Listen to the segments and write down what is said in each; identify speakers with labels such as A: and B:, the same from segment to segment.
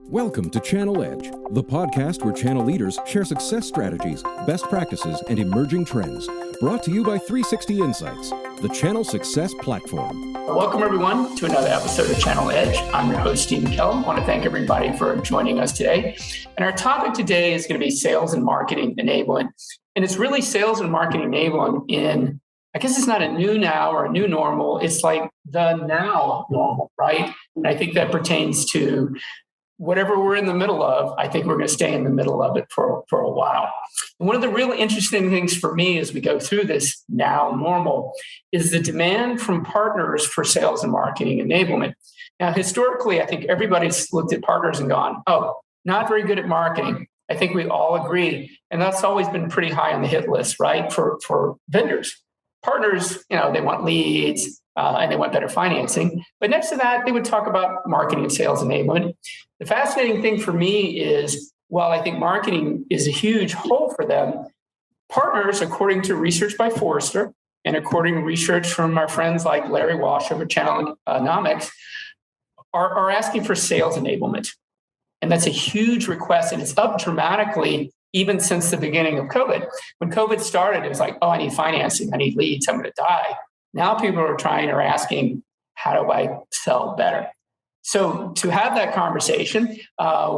A: Welcome to Channel Edge, the podcast where channel leaders share success strategies, best practices, and emerging trends. Brought to you by 360 Insights, the channel success platform.
B: Welcome, everyone, to another episode of Channel Edge. I'm your host, Stephen Kellum. I want to thank everybody for joining us today. And our topic today is going to be sales and marketing enablement. And it's really sales and marketing enablement in, I guess it's not a new now or a new normal. It's like the now normal, right? And I think that pertains to whatever we're in the middle of. I think we're going to stay in the middle of it for a while. And one of the really interesting things for me as we go through this now normal is the demand from partners for sales and marketing enablement. Now, historically, I think everybody's looked at partners and gone, oh, not very good at marketing. I think we all agree. And that's always been pretty high on the hit list, right? For vendors. Partners, they want leads and they want better financing. But next to that, they would talk about marketing and sales enablement. The fascinating thing for me is, while I think marketing is a huge hole for them, partners, according to research by Forrester and according to research from our friends like Larry Walsh over Channelonomics, are asking for sales enablement. And that's a huge request, and it's up dramatically even since the beginning of COVID. When COVID started, it was like, oh, I need financing, I need leads, I'm going to die. Now people are asking, how do I sell better? So to have that conversation,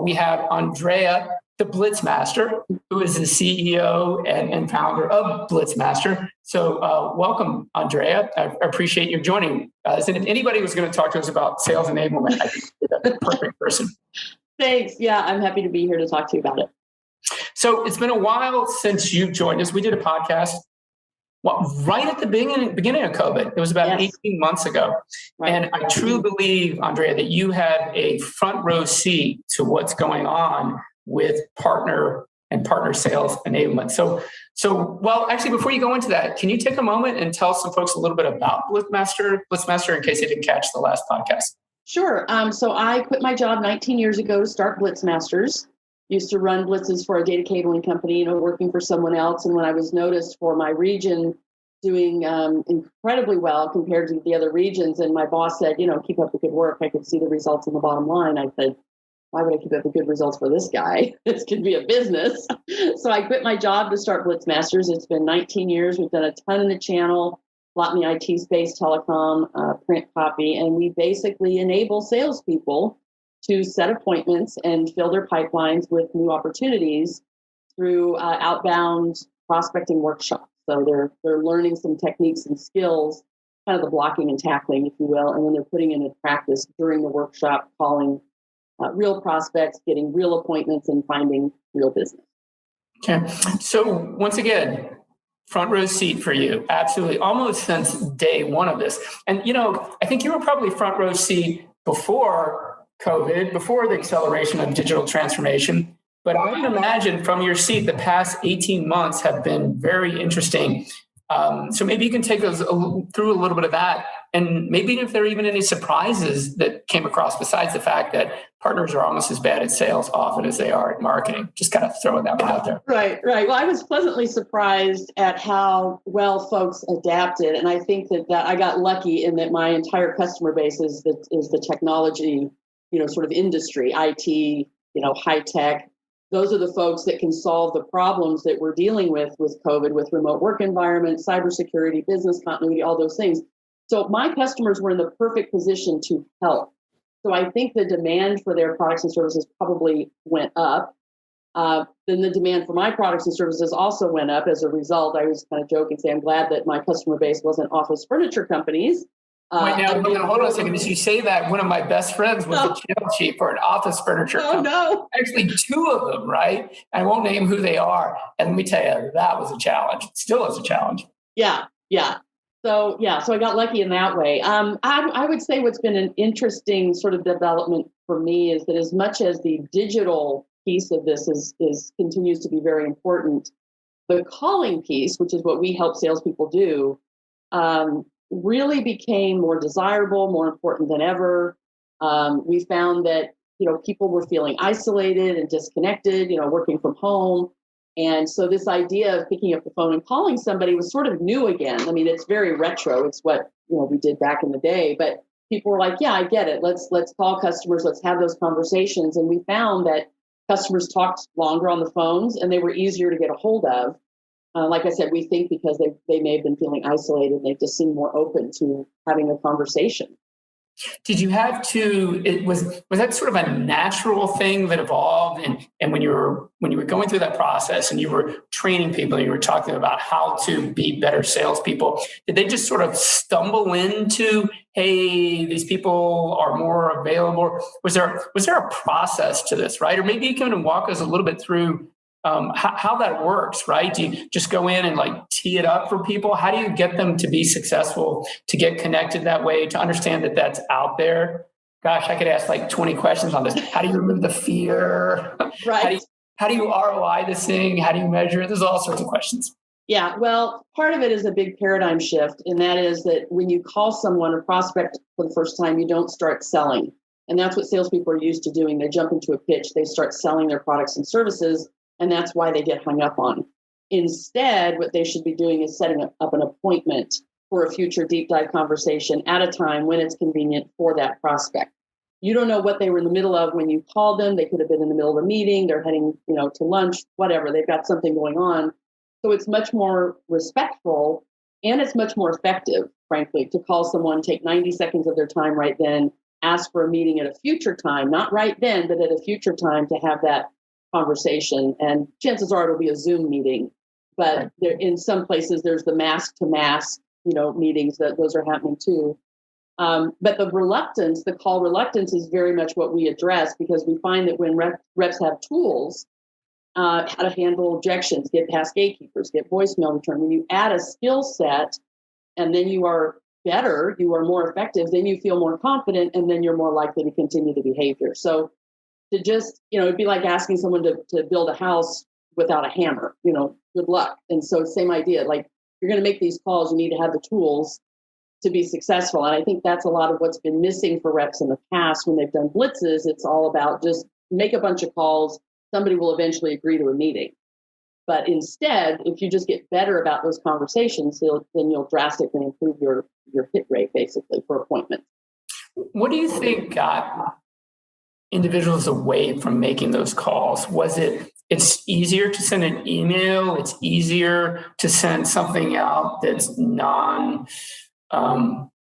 B: we have Andrea, the BlitzMaster, who is the CEO and founder of BlitzMaster. So welcome, Andrea. I appreciate you joining us. And if anybody was going to talk to us about sales enablement, I think you're the perfect person.
C: Thanks. Yeah, I'm happy to be here to talk to you about it.
B: So it's been a while since you joined us. We did a podcast right at the beginning of COVID. It was about 18 months ago. Right. And I truly believe, Andrea, that you have a front row seat to what's going on with partner sales enablement. So well, actually, before you go into that, can you take a moment and tell some folks a little bit about BlitzMaster in case they didn't catch the last podcast?
C: Sure. So I quit my job 19 years ago to start BlitzMasters. Used to run blitzes for a data cabling company, working for someone else. And when I was noticed for my region doing incredibly well compared to the other regions, and my boss said, keep up the good work, I could see the results in the bottom line. I said, why would I keep up the good results for this guy? This could be a business. So I quit my job to start BlitzMasters. It's been 19 years. We've done a ton in the channel, a lot in the IT space, telecom, print copy, and we basically enable salespeople to set appointments and fill their pipelines with new opportunities through outbound prospecting workshops. So they're learning some techniques and skills, kind of the blocking and tackling, if you will, and then they're putting it into practice during the workshop, calling real prospects, getting real appointments, and finding real business.
B: Okay. So once again, front row seat for you. Absolutely. Almost since day one of this. And, I think you were probably front row seat before COVID, before the acceleration of digital transformation. But I would imagine from your seat, the past 18 months have been very interesting. So maybe you can take us through a little bit of that. And maybe if there are even any surprises that came across besides the fact that partners are almost as bad at sales often as they are at marketing. Just kind of throwing that one out there.
C: Right. Well, I was pleasantly surprised at how well folks adapted. And I think that I got lucky in that my entire customer base is the technology sort of industry, IT, high tech. Those are the folks that can solve the problems that we're dealing with COVID, with remote work environments, cybersecurity, business continuity, all those things. So my customers were in the perfect position to help. So I think the demand for their products and services probably went up. Then the demand for my products and services also went up as a result. I always kind of joke and say I'm glad that my customer base wasn't office furniture companies.
B: Wait, now, hold on a second. As you say that, one of my best friends was the channel chief for an office furniture company.
C: No.
B: Actually, two of them, right? I won't name who they are. And let me tell you, that was a challenge. It still is a challenge.
C: Yeah. So I got lucky in that way. I would say what's been an interesting sort of development for me is that as much as the digital piece of this is continues to be very important, the calling piece, which is what we help salespeople do, really became more desirable, more important than ever. We found that, people were feeling isolated and disconnected, working from home. And so this idea of picking up the phone and calling somebody was sort of new again. I mean, it's very retro. It's what, we did back in the day, but people were like, yeah, I get it. Let's call customers. Let's have those conversations. And we found that customers talked longer on the phones and they were easier to get a hold of. Like I said, we think because they may have been feeling isolated, they just seemed more open to having a conversation.
B: Did you have to? Was that sort of a natural thing that evolved? And when you were going through that process and you were training people, and you were talking about how to be better salespeople, did they just sort of stumble into, hey, these people are more available? Was there a process to this, right? Or maybe you can walk us a little bit through how that works, right? Do you just go in and like tee it up for people? How do you get them to be successful, to get connected that way, to understand that that's out there? Gosh, I could ask like 20 questions on this. How do you remove the fear?
C: Right.
B: How do you ROI this thing? How do you measure it? There's all sorts of questions.
C: Yeah, well, part of it is a big paradigm shift. And that is that when you call someone a prospect for the first time, you don't start selling. And that's what salespeople are used to doing. They jump into a pitch, they start selling their products and services. And that's why they get hung up on. Instead, what they should be doing is setting up an appointment for a future deep dive conversation at a time when it's convenient for that prospect. You don't know what they were in the middle of when you called them. They could have been in the middle of a meeting. They're heading, to lunch, whatever. They've got something going on. So it's much more respectful and it's much more effective, frankly, to call someone, take 90 seconds of their time right then, ask for a meeting at a future time, not right then, but at a future time to have that conversation. And chances are it'll be a Zoom meeting, but there, in some places there's the mask to mask, meetings that those are happening too. But the call reluctance is very much what we address, because we find that when reps have tools, how to handle objections, get past gatekeepers, get voicemail return, when you add a skill set and then you are better, you are more effective, then you feel more confident, and then you're more likely to continue the behavior. So to just, it'd be like asking someone to build a house without a hammer, good luck. And so same idea, like you're going to make these calls, you need to have the tools to be successful. And I think that's a lot of what's been missing for reps in the past when they've done blitzes. It's all about just make a bunch of calls. Somebody will eventually agree to a meeting. But instead, if you just get better about those conversations, then you'll drastically improve your hit rate, basically, for appointments.
B: What do you think got individuals away from making those calls? Was it's easier to send an email? It's easier to send something out that's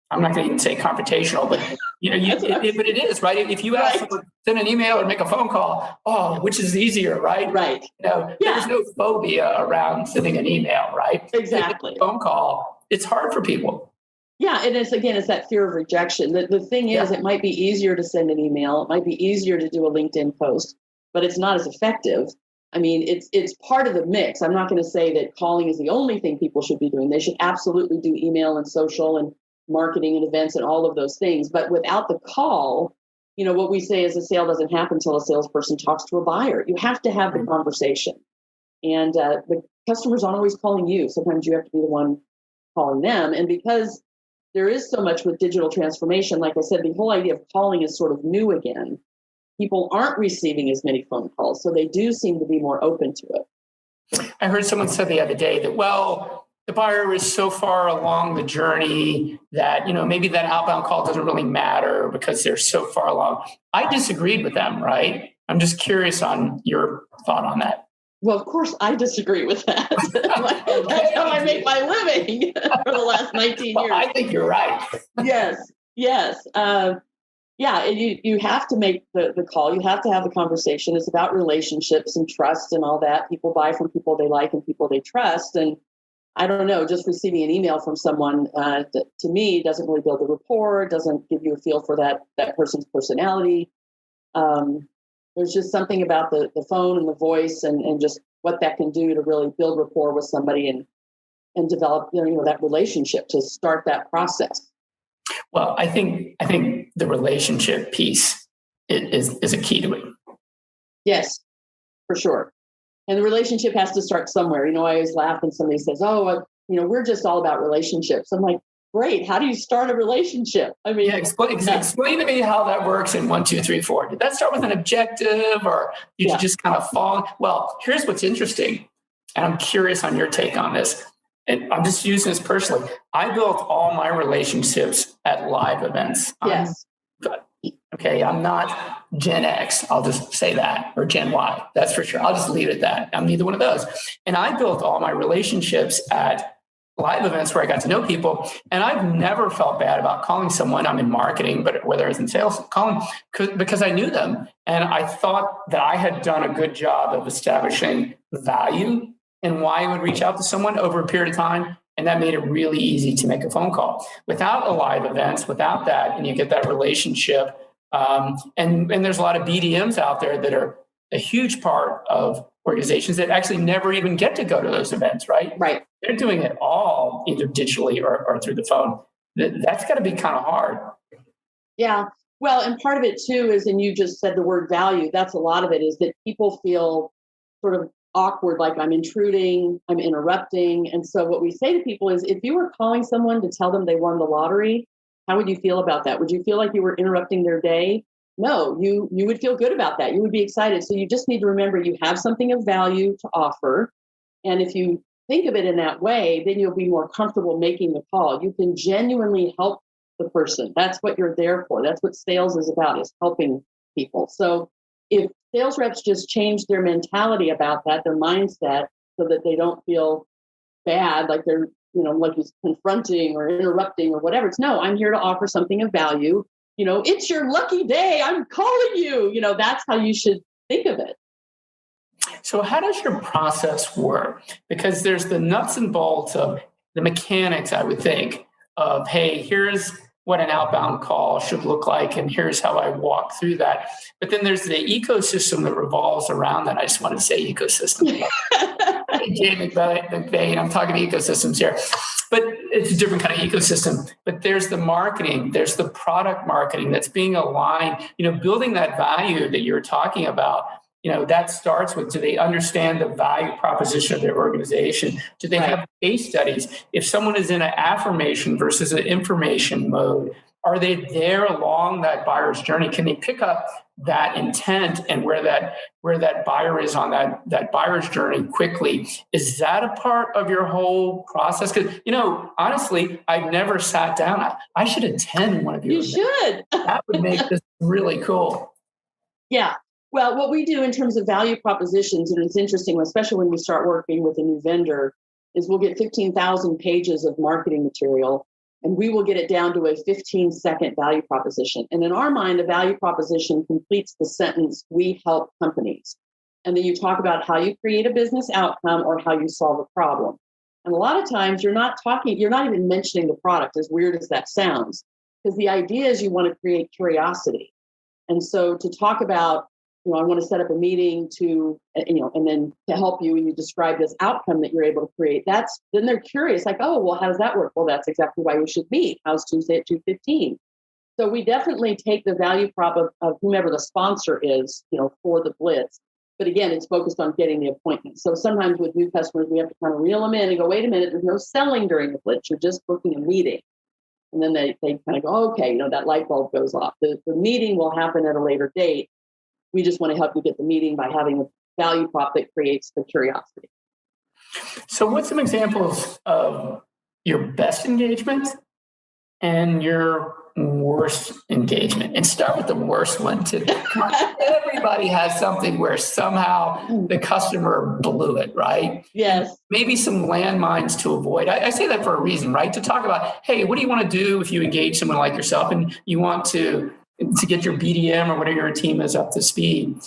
B: I'm not going to even say confrontational, but but it is, right? If you ask someone to send an email or make a phone call, which is easier, right?
C: Right.
B: There's no phobia around sending an email, right?
C: Exactly.
B: Phone call, it's hard for people.
C: Yeah, and it's that fear of rejection. The thing is, it might be easier to send an email. It might be easier to do a LinkedIn post, but it's not as effective. I mean, it's part of the mix. I'm not going to say that calling is the only thing people should be doing. They should absolutely do email and social and marketing and events and all of those things. But without the call, what we say is a sale doesn't happen until a salesperson talks to a buyer. You have to have the conversation. And the customers aren't always calling you. Sometimes you have to be the one calling them. And because there is so much with digital transformation, like I said, the whole idea of calling is sort of new again. People aren't receiving as many phone calls, so they do seem to be more open to it.
B: I heard someone say the other day that, the buyer is so far along the journey that, maybe that outbound call doesn't really matter because they're so far along. I disagreed with them, right? I'm just curious on your thought on that.
C: Well, of course, I disagree with that. That's how I make my living for the last 19 years.
B: I think you're right.
C: Yes. Yeah, you have to make the call. You have to have the conversation. It's about relationships and trust and all that. People buy from people they like and people they trust. And I don't know, just receiving an email from someone, to me, doesn't really build a rapport, doesn't give you a feel for that person's personality. There's just something about the phone and the voice and just what that can do to really build rapport with somebody and develop that relationship to start that process.
B: Well, I think the relationship piece is a key to it.
C: Yes, for sure. And the relationship has to start somewhere. I always laugh when somebody says, we're just all about relationships. I'm like, great. How do you start a relationship? I mean,
B: explain to me how that works in 1, 2, 3, 4. Did that start with an objective or did you just kind of fall? Well, here's what's interesting. And I'm curious on your take on this. and I'm just using this personally, I built all my relationships at live events.
C: Yes.
B: Okay, I'm not Gen X, I'll just say that, or Gen Y, that's for sure. I'll just leave it at that. I'm neither one of those. And I built all my relationships at live events where I got to know people. And I've never felt bad about calling someone. I'm in marketing, but whether I was in sales, calling because I knew them. And I thought that I had done a good job of establishing value and why I would reach out to someone over a period of time. And that made it really easy to make a phone call. Without a live events, without that, and you get that relationship. And there's a lot of BDMs out there that are a huge part of organizations that actually never even get to go to those events, right?
C: Right.
B: They're doing it all either digitally or through the phone. That's got to be kind of hard.
C: Yeah. Well, and part of it too is, and you just said the word value, that's a lot of it, is that people feel sort of awkward, like I'm intruding, I'm interrupting. And so what we say to people is, if you were calling someone to tell them they won the lottery, how would you feel about that? Would you feel like you were interrupting their day? No, you would feel good about that. You would be excited. So you just need to remember you have something of value to offer. And if you think of it in that way, then you'll be more comfortable making the call. You can genuinely help the person. That's what you're there for. That's what sales is about, is helping people. So if sales reps just change their mentality about that, their mindset, so that they don't feel bad, like they're, like he's confronting or interrupting or whatever. It's no, I'm here to offer something of value. It's your lucky day. I'm calling you. That's how you should think of it.
B: So how does your process work? Because there's the nuts and bolts of the mechanics, I would think, of, hey, here's what an outbound call should look like, and here's how I walk through that. But then there's the ecosystem that revolves around that. I just want to say ecosystem. Jay McVeigh, I'm talking ecosystems here. But it's a different kind of ecosystem. But there's the marketing, there's the product marketing that's being aligned, building that value that you're talking about. That starts with, do they understand the value proposition of their organization? Do they have case studies? If someone is in an affirmation versus an information mode, are they there along that buyer's journey? Can they pick up that intent and where that buyer is on that buyer's journey quickly? Is that a part of your whole process? Because, honestly, I've never sat down. I should attend one of your events.
C: Should.
B: That would make this really cool.
C: Yeah. Well, what we do in terms of value propositions, and it's interesting, especially when we start working with a new vendor, is we'll get 15,000 pages of marketing material, and we will get it down to a 15-second value proposition. And in our mind, a value proposition completes the sentence, we help companies. And then you talk about how you create a business outcome or how you solve a problem. And a lot of times you're not even mentioning the product, as weird as that sounds, because the idea is you want to create curiosity. And so to talk about, I want to set up a meeting to, and then to help you, and you describe this outcome that you're able to create. Then they're curious, like, oh, well, how does that work? Well, that's exactly why we should meet. How's Tuesday at 2:15? So we definitely take the value prop of whomever the sponsor is, for the Blitz. But again, it's focused on getting the appointment. So sometimes with new customers, we have to kind of reel them in and go, wait a minute, there's no selling during the Blitz. You're just booking a meeting. And then they kind of go, okay, that light bulb goes off. The meeting will happen at a later date. We just want to help you get the meeting by having a value prop that creates the curiosity.
B: So what's some examples of your best engagement and your worst engagement? And start with the worst one too. Everybody has something where somehow the customer blew it, right?
C: Yes.
B: Maybe some landmines to avoid. I say that for a reason, right? To talk about, hey, what do you want to do if you engage someone like yourself and you want to get your BDM or whatever your team is up to speed?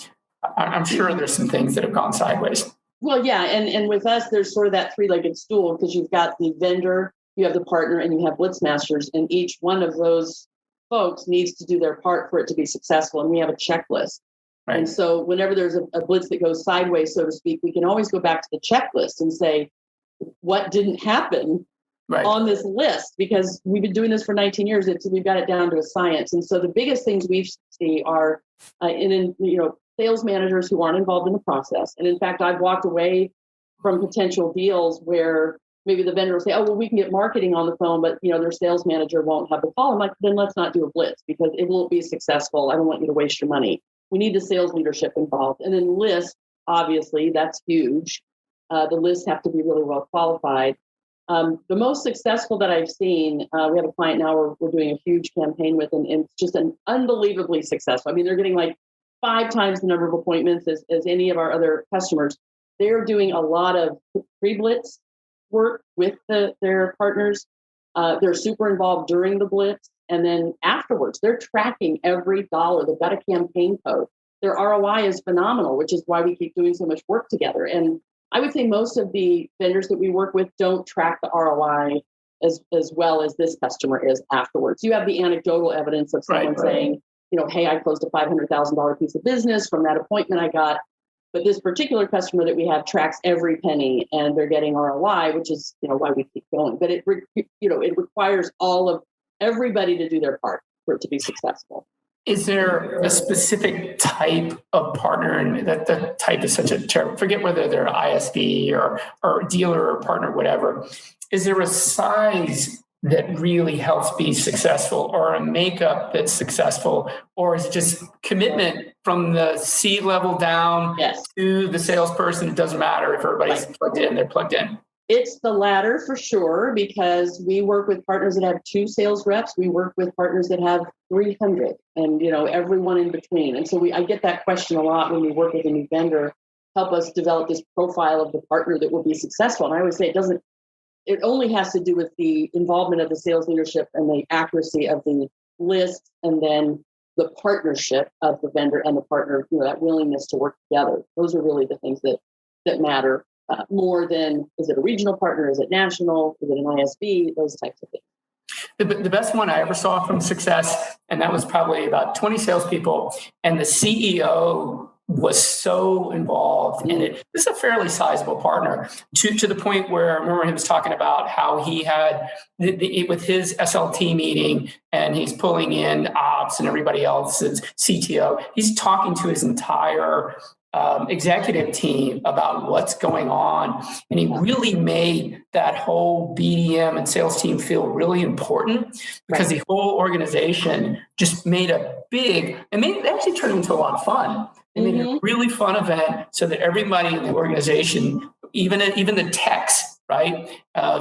B: I'm sure there's some things that have gone sideways.
C: Well, yeah. And with us, there's sort of that three-legged stool, because you've got the vendor, you have the partner, and you have BlitzMasters. And each one of those folks needs to do their part for it to be successful. And we have a checklist. Right. And so whenever there's a Blitz that goes sideways, so to speak, we can always go back to the checklist and say, what didn't happen on this list? Because we've been doing this for 19 years. We've got it down to a science. And so the biggest things we see are sales managers who aren't involved in the process. And in fact, I've walked away from potential deals where maybe the vendor will say, oh, well, we can get marketing on the phone, but their sales manager won't have the call. I'm like, then let's not do a Blitz, because it won't be successful. I don't want you to waste your money. We need the sales leadership involved. And then list, obviously, that's huge. The lists have to be really well qualified. The most successful that I've seen, we have a client now we're doing a huge campaign with, and it's just an unbelievably successful. I mean, they're getting like 5 times the number of appointments as any of our other customers. They're doing a lot of pre-blitz work with their partners. They're super involved during the blitz. And then afterwards, they're tracking every dollar. They've got a campaign code. Their ROI is phenomenal, which is why we keep doing so much work together. And I would say most of the vendors that we work with don't track the ROI as well as this customer is afterwards. You have the anecdotal evidence of someone saying, hey, I closed a $500,000 piece of business from that appointment I got. But this particular customer that we have tracks every penny, and they're getting ROI, which is why we keep going. But it requires everybody to do their part for it to be successful.
B: Is there a specific type of partner, and that type is such a term, forget whether they're ISV or dealer or partner, whatever. Is there a size that really helps be successful, or a makeup that's successful, or is it just commitment from the C level down to the salesperson? It doesn't matter if everybody's plugged in, they're plugged in.
C: It's the latter for sure, because we work with partners that have 2 sales reps. We work with partners that have 300 and, everyone in between. And so I get that question a lot when we work with a new vendor, help us develop this profile of the partner that will be successful. And I always say it only has to do with the involvement of the sales leadership and the accuracy of the list, and then the partnership of the vendor and the partner, that willingness to work together. Those are really the things that matter. More than, is it a regional partner? Is it national? Is it an ISV? Those types of things.
B: The best one I ever saw from success, and that was probably about 20 salespeople, and the CEO was so involved in it. This is a fairly sizable partner to the point where I remember him was talking about how he had with his SLT meeting, and he's pulling in ops and everybody else's CTO. He's talking to his entire executive team about what's going on. And he really made that whole BDM and sales team feel really important, because the whole organization just made a big, and it actually turned into a lot of fun. They made a really fun event so that everybody in the organization, even the techs, right?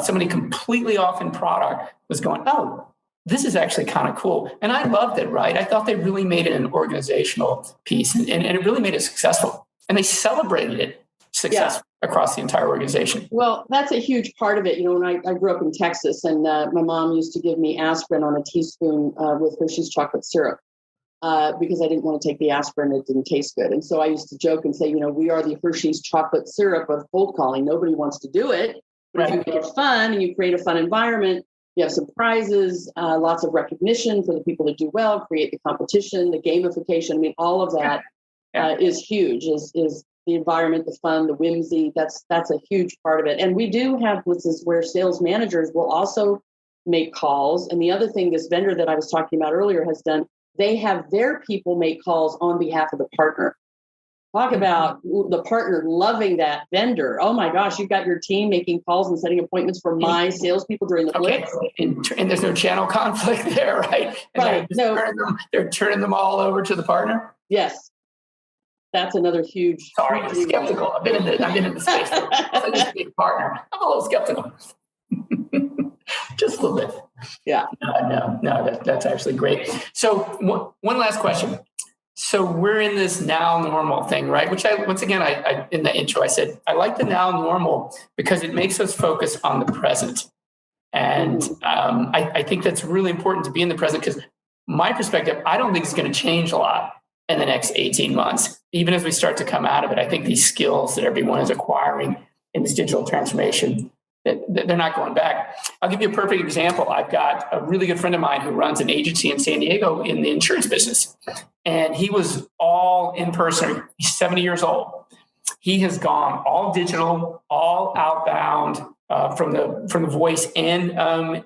B: Somebody completely off in product was going, oh, this is actually kind of cool. And I loved it, right? I thought they really made it an organizational piece, and it really made it successful. And they celebrated it success across the entire organization.
C: Well, that's a huge part of it. When I grew up in Texas, and my mom used to give me aspirin on a teaspoon with Hershey's chocolate syrup because I didn't want to take the aspirin. It didn't taste good. And so I used to joke and say, we are the Hershey's chocolate syrup of cold calling. Nobody wants to do it. But if you make it fun and you create a fun environment, you have some prizes, lots of recognition for the people that do well, create the competition, the gamification. All of that is huge, is the environment, the fun, the whimsy. That's a huge part of it. And we do have blitzes where sales managers will also make calls. And the other thing this vendor that I was talking about earlier has done, they have their people make calls on behalf of the partner. Talk about the partner loving that vendor. Oh my gosh, you've got your team making calls and setting appointments for my salespeople during the blitz.
B: And there's no channel conflict there, right? And they're turning them all over to the partner.
C: Yes. That's another huge.
B: Sorry, I'm skeptical. I've been in the space. I'm a big partner. I'm a little skeptical. Just a little bit.
C: Yeah.
B: No, that's actually great. So one last question. So we're in this now normal thing, right? Which I in the intro, I said, I like the now normal because it makes us focus on the present. And I think that's really important to be in the present, because my perspective, I don't think it's going to change a lot in the next 18 months. Even as we start to come out of it, I think these skills that everyone is acquiring in this digital transformation, they're not going back. I'll give you a perfect example. I've got a really good friend of mine who runs an agency in San Diego in the insurance business. And he was all in person. He's 70 years old. He has gone all digital, all outbound, from the voice and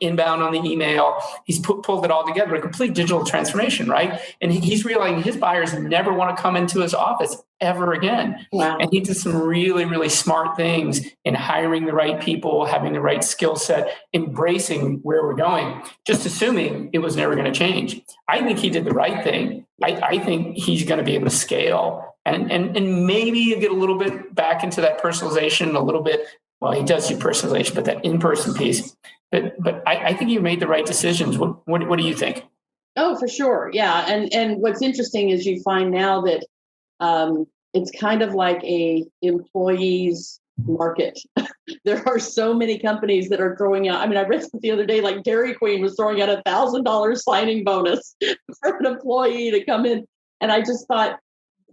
B: inbound on the email. He's pulled it all together, a complete digital transformation, right? And he's realizing his buyers never want to come into his office ever again.
C: Wow.
B: And he did some really, really smart things in hiring the right people, having the right skill set, embracing where we're going, just assuming it was never going to change. I think he did the right thing. I think he's going to be able to scale and maybe get a little bit back into that personalization, a little bit well, he does do personalization, but that in-person piece. But I think you made the right decisions. What do you think?
C: Oh, for sure. Yeah. And what's interesting is you find now that it's kind of like a employees market. There are so many companies that are throwing out. I mean, I read the other day, like Dairy Queen was throwing out $1,000 signing bonus for an employee to come in. And I just thought,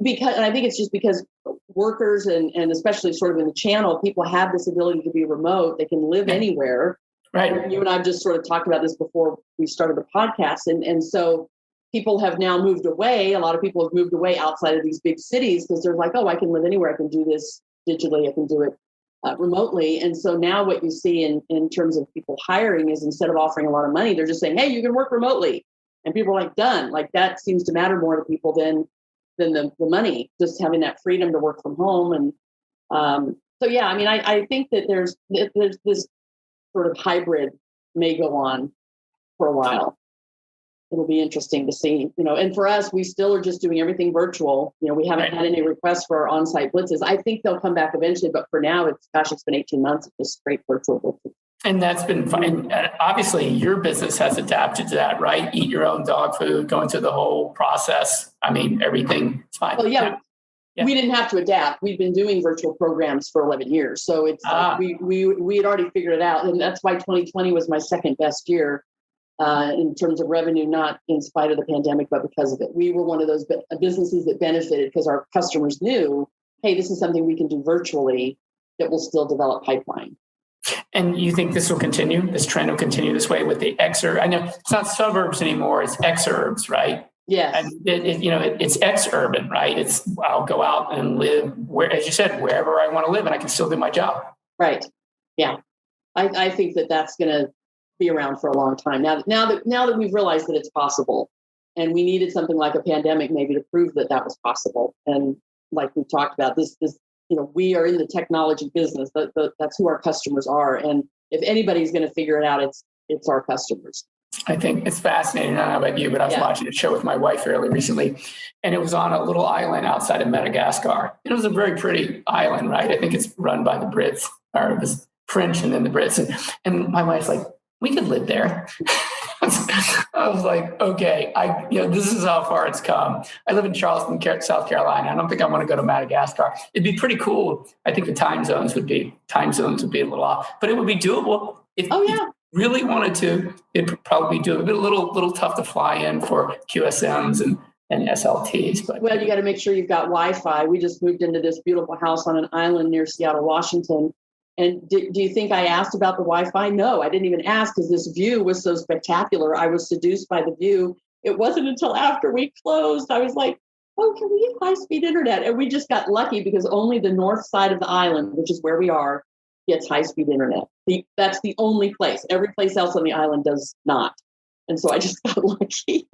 C: and I think it's just because workers and especially sort of in the channel, people have this ability to be remote. They can live anywhere.
B: Right.
C: You and I've just sort of talked about this before we started the podcast. And so people have now moved away. A lot of people have moved away outside of these big cities because they're like, oh, I can live anywhere. I can do this digitally. I can do it remotely. And so now what you see in terms of people hiring is instead of offering a lot of money, they're just saying, hey, you can work remotely. And people are like, done. Like that seems to matter more to people than the money, just having that freedom to work from home. And so, yeah, I mean, I think that there's this sort of hybrid may go on for a while. It'll be interesting to see, and for us, we still are just doing everything virtual. We haven't had any requests for our on-site blitzes. I think they'll come back eventually, but for now, it's been 18 months of just straight virtual blitzes.
B: And that's been fine. Obviously, your business has adapted to that, right? Eat your own dog food, going through the whole process. I mean, everything is fine.
C: Well, yeah. We didn't have to adapt. We've been doing virtual programs for 11 years. So it's like we had already figured it out. And that's why 2020 was my second best year in terms of revenue, not in spite of the pandemic, but because of it. We were one of those businesses that benefited because our customers knew, hey, this is something we can do virtually that will still develop pipeline.
B: And you think this will continue? This trend will continue this way with the exurbs? I know it's not suburbs anymore; it's exurbs, right?
C: Yes.
B: And it's ex-urban, right? I'll go out and live where, as you said, wherever I want to live, and I can still do my job.
C: Right. Yeah. I think that's going to be around for a long time. Now that we've realized that it's possible, and we needed something like a pandemic maybe to prove that was possible. And like we talked about, this. We are in the technology business. That's who our customers are. And if anybody's going to figure it out, it's our customers.
B: I think it's fascinating. I don't know about you, but I was watching a show with my wife fairly recently, and it was on a little island outside of Madagascar. It was a very pretty island, right? I think it's run by the Brits, or it was French and then the Brits. And my wife's like, we could live there. I was like, okay, this is how far it's come. I live in Charleston, South Carolina. I don't think I want to go to Madagascar. It'd be pretty cool. I think the time zones would be a little off, but it would be doable. If you really wanted to, it'd probably be doable. A little tough to fly in for QSMs and SLTs. But
C: you got to make sure you've got Wi-Fi. We just moved into this beautiful house on an island near Seattle, Washington. And do you think I asked about the Wi-Fi? No, I didn't even ask because this view was so spectacular. I was seduced by the view. It wasn't until after we closed, I was like, oh, can we get high-speed internet? And we just got lucky because only the north side of the island, which is where we are, gets high-speed internet. That's the only place. Every place else on the island does not. And so I just got lucky.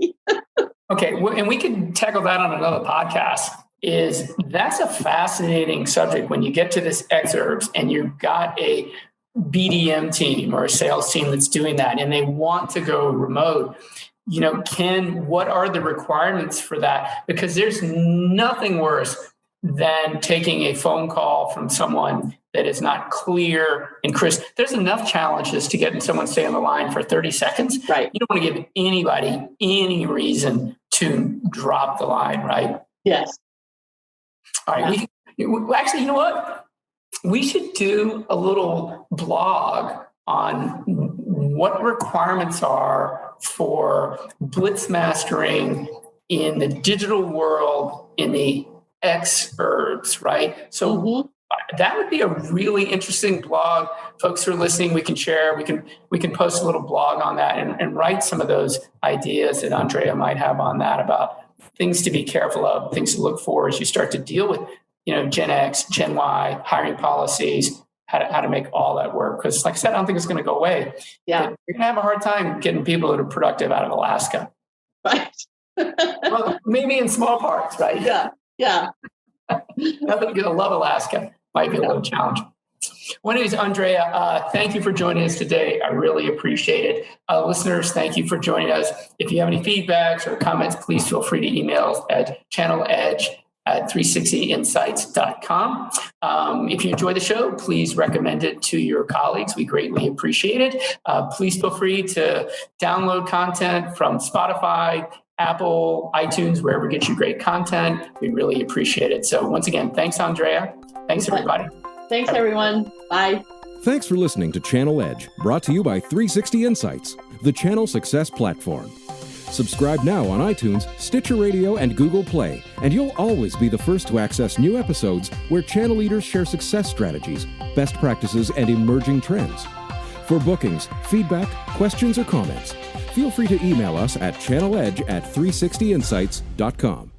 B: Okay, and we can tackle that on another podcast. That's a fascinating subject when you get to this exurbs and you've got a BDM team or a sales team that's doing that and they want to go remote. What are the requirements for that? Because there's nothing worse than taking a phone call from someone that is not clear and crisp. There's enough challenges to getting someone stay on the line for 30 seconds.
C: Right.
B: You don't want to give anybody any reason to drop the line, right?
C: Yes.
B: All right. Actually, you know what? We should do a little blog on what requirements are for BlitzMastering in the digital world in the exurbs, right? So that would be a really interesting blog. Folks who are listening, we can share. We can post a little blog on that and write some of those ideas that Andrea might have on that about things to be careful of, things to look for as you start to deal with, Gen X, Gen Y, hiring policies, how to make all that work. Because like I said, I don't think it's going to go away.
C: Yeah.
B: You're going to have a hard time getting people that are productive out of Alaska.
C: Right.
B: Well, maybe in small parts, right?
C: Yeah. Yeah.
B: Nothing going to love Alaska. Might be a little challenging. Well, anyways, Andrea, thank you for joining us today. I really appreciate it. Listeners, thank you for joining us. If you have any feedbacks or comments, please feel free to email us at channeledge at 360insights.com. If you enjoy the show, please recommend it to your colleagues. We greatly appreciate it. Please feel free to download content from Spotify, Apple, iTunes, wherever you get your great content. We really appreciate it. So once again, thanks, Andrea. Thanks, everybody.
C: Thanks, everyone. Bye.
A: Thanks for listening to Channel Edge, brought to you by 360 Insights, the channel success platform. Subscribe now on iTunes, Stitcher Radio, and Google Play, and you'll always be the first to access new episodes where channel leaders share success strategies, best practices, and emerging trends. For bookings, feedback, questions, or comments, feel free to email us at channeledge@360insights.com.